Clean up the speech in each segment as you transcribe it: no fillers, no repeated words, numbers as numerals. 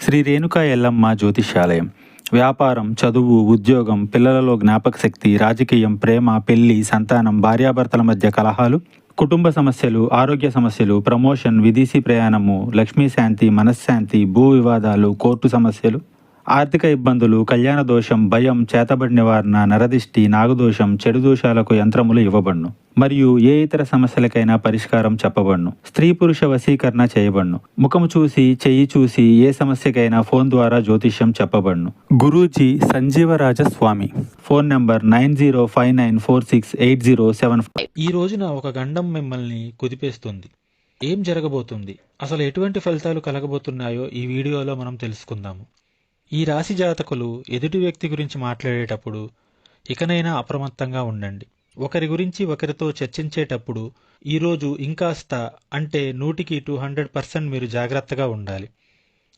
శ్రీ రేణుకా ఎల్లమ్మ జ్యోతిష్యాలయం. వ్యాపారం, చదువు, ఉద్యోగం, పిల్లలలో జ్ఞాపకశక్తి, రాజకీయం, ప్రేమ, పెళ్లి, సంతానం, భార్యాభర్తల మధ్య కలహాలు, కుటుంబ సమస్యలు, ఆరోగ్య సమస్యలు, ప్రమోషన్, విదేశీ ప్రయాణము, లక్ష్మీ శాంతి, మనశ్శాంతి, భూ వివాదాలు, కోర్టు సమస్యలు, ఆర్థిక ఇబ్బందులు, కళ్యాణ దోషం, భయం, చేతబడి నివారణ, నరదిష్టి, నాగదోషం, చెడు దోషాలకు యంత్రములు ఇవ్వబడును. మరియు ఏ ఇతర సమస్యలకైనా పరిష్కారం చెప్పబడును. స్త్రీ పురుష వశీకరణ చేయబడును. ముఖము చూసి, చెయ్యి చూసి ఏ సమస్యకైనా ఫోన్ ద్వారా జ్యోతిష్యం చెప్పబడును. గురూజీ సంజీవరాజ స్వామి. Phone number 9059468075. ఈ రోజున ఒక గండం మిమ్మల్ని కుదిపేస్తుంది. ఏం జరగబోతుంది, అసలు ఎటువంటి ఫలితాలు కలగబోతున్నాయో ఈ వీడియోలో మనం తెలుసుకుందాము. ఈ రాశి జాతకులు ఎదుటి వ్యక్తి గురించి మాట్లాడేటప్పుడు ఇకనైనా అప్రమత్తంగా ఉండండి. ఒకరి గురించి ఒకరితో చర్చించేటప్పుడు ఈరోజు ఇంకాస్త అంటే 100% మీరు జాగ్రత్తగా ఉండాలి.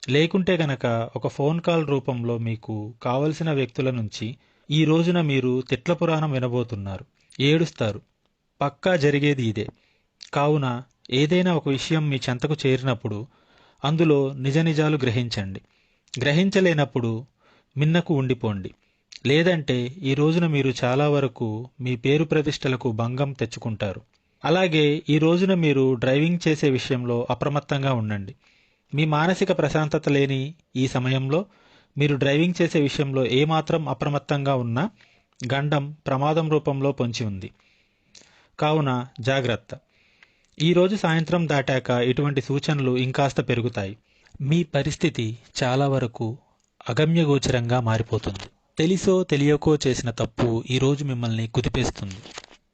లేకుంటే గనక ఒక ఫోన్ కాల్ రూపంలో మీకు కావలసిన వ్యక్తుల నుంచి ఈ రోజున మీరు తిట్ల పురాణం వినబోతున్నారు, ఏడుస్తారు. పక్కా జరిగేది ఇదే. కావున ఏదైనా ఒక విషయం మీ చెంతకు చేరినప్పుడు అందులో నిజ నిజాలు గ్రహించండి. గ్రహించలేనప్పుడు మిన్నకు ఉండిపోండి. లేదంటే ఈ రోజున మీరు చాలా వరకు మీ పేరు ప్రతిష్టలకు భంగం తెచ్చుకుంటారు. అలాగే ఈ రోజున మీరు డ్రైవింగ్ చేసే విషయంలో అప్రమత్తంగా ఉండండి. మీ మానసిక ప్రశాంతత లేని ఈ సమయంలో మీరు డ్రైవింగ్ చేసే విషయంలో ఏమాత్రం అప్రమత్తంగా ఉన్నా గండం ప్రమాదం రూపంలో పొంచి ఉంది. కావున జాగ్రత్త. ఈరోజు సాయంత్రం దాటాక ఇటువంటి సూచనలు ఇంకాస్త పెరుగుతాయి. మీ పరిస్థితి చాలా వరకు అగమ్యగోచరంగా మారిపోతుంది. తెలిసో తెలియకో చేసిన తప్పు ఈరోజు మిమ్మల్ని కుదిపేస్తుంది.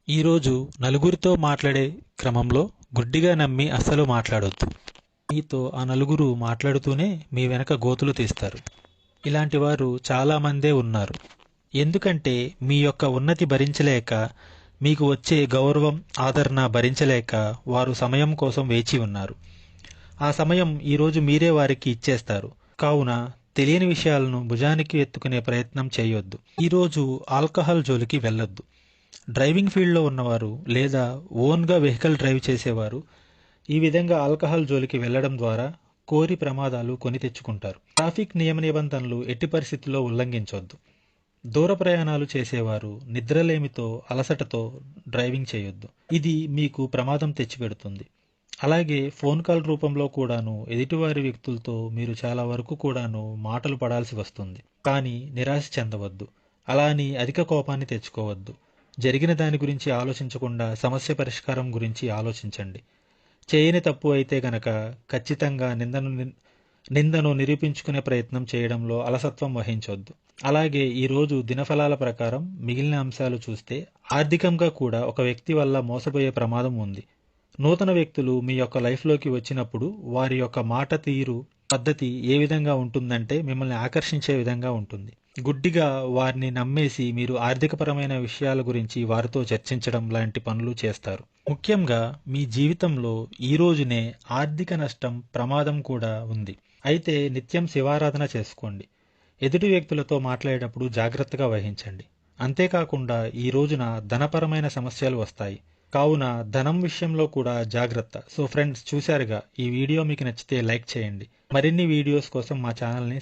ఈరోజు నలుగురితో మాట్లాడే క్రమంలో గుడ్డిగా నమ్మి అస్సలు మాట్లాడొద్దు. మీతో ఆ నలుగురు మాట్లాడుతూనే మీ వెనక గోతులు తీస్తారు. ఇలాంటి వారు చాలామందే ఉన్నారు. ఎందుకంటే మీ యొక్క ఉన్నతి భరించలేక, మీకు వచ్చే గౌరవం, ఆదరణ భరించలేక వారు సమయం కోసం వేచి ఉన్నారు. ఆ సమయం ఈరోజు మీరే వారికి ఇచ్చేస్తారు. కావున తెలియని విషయాలను భుజానికి ఎత్తుకునే ప్రయత్నం చేయొద్దు. ఈరోజు ఆల్కహాల్ జోలికి వెళ్ళొద్దు. డ్రైవింగ్ ఫీల్డ్లో ఉన్నవారు లేదా ఓన్గా వెహికల్ డ్రైవ్ చేసేవారు ఈ విధంగా ఆల్కహాల్ జోలికి వెళ్లడం ద్వారా కోరి ప్రమాదాలు కొని తెచ్చుకుంటారు. ట్రాఫిక్ నియమ నిబంధనలు ఎట్టి పరిస్థితుల్లో ఉల్లంఘించొద్దు. దూర ప్రయాణాలు చేసేవారు నిద్రలేమితో, అలసటతో డ్రైవింగ్ చేయొద్దు. ఇది మీకు ప్రమాదం తెచ్చిపెడుతుంది. అలాగే ఫోన్ కాల్ రూపంలో కూడాను ఎదుటివారి వ్యక్తులతో మీరు చాలా వరకు కూడాను మాటలు పడాల్సి వస్తుంది. కానీ నిరాశ చెందవద్దు. అలా అని అధిక కోపాన్ని తెచ్చుకోవద్దు. జరిగిన దాని గురించి ఆలోచించకుండా సమస్య పరిష్కారం గురించి ఆలోచించండి. చేయని తప్పు అయితే గనక ఖచ్చితంగా నిందను నిరూపించుకునే ప్రయత్నం చేయడంలో అలసత్వం వహించొద్దు. అలాగే ఈరోజు దినఫలాల ప్రకారం మిగిలిన అంశాలు చూస్తే ఆర్థికంగా కూడా ఒక వ్యక్తి వల్ల మోసపోయే ప్రమాదం ఉంది. నూతన వ్యక్తులు మీ యొక్క లైఫ్లోకి వచ్చినప్పుడు వారి యొక్క మాట తీరు, పద్ధతి ఏ విధంగా ఉంటుందంటే మిమ్మల్ని ఆకర్షించే విధంగా ఉంటుంది. గుడ్డిగా వారిని నమ్మేసి మీరు ఆర్థికపరమైన విషయాల గురించి వారితో చర్చించడం లాంటి పనులు చేస్తారు. ముఖ్యంగా మీ జీవితంలో ఈ రోజునే ఆర్థిక నష్టం, ప్రమాదం కూడా ఉంది. అయితే నిత్యం శివారాధన చేసుకోండి. ఎదుటి వ్యక్తులతో మాట్లాడేటప్పుడు జాగ్రత్తగా వహించండి. అంతేకాకుండా ఈ రోజున ధనపరమైన సమస్యలు వస్తాయి. కావున ధనం విషయంలో కూడా జాగ్రత్త. సో ఫ్రెండ్స్, చూశారుగా, ఈ వీడియో మీకు నచ్చితే లైక్ చేయండి. మరిన్ని వీడియోస్ కోసం మా ఛానల్ని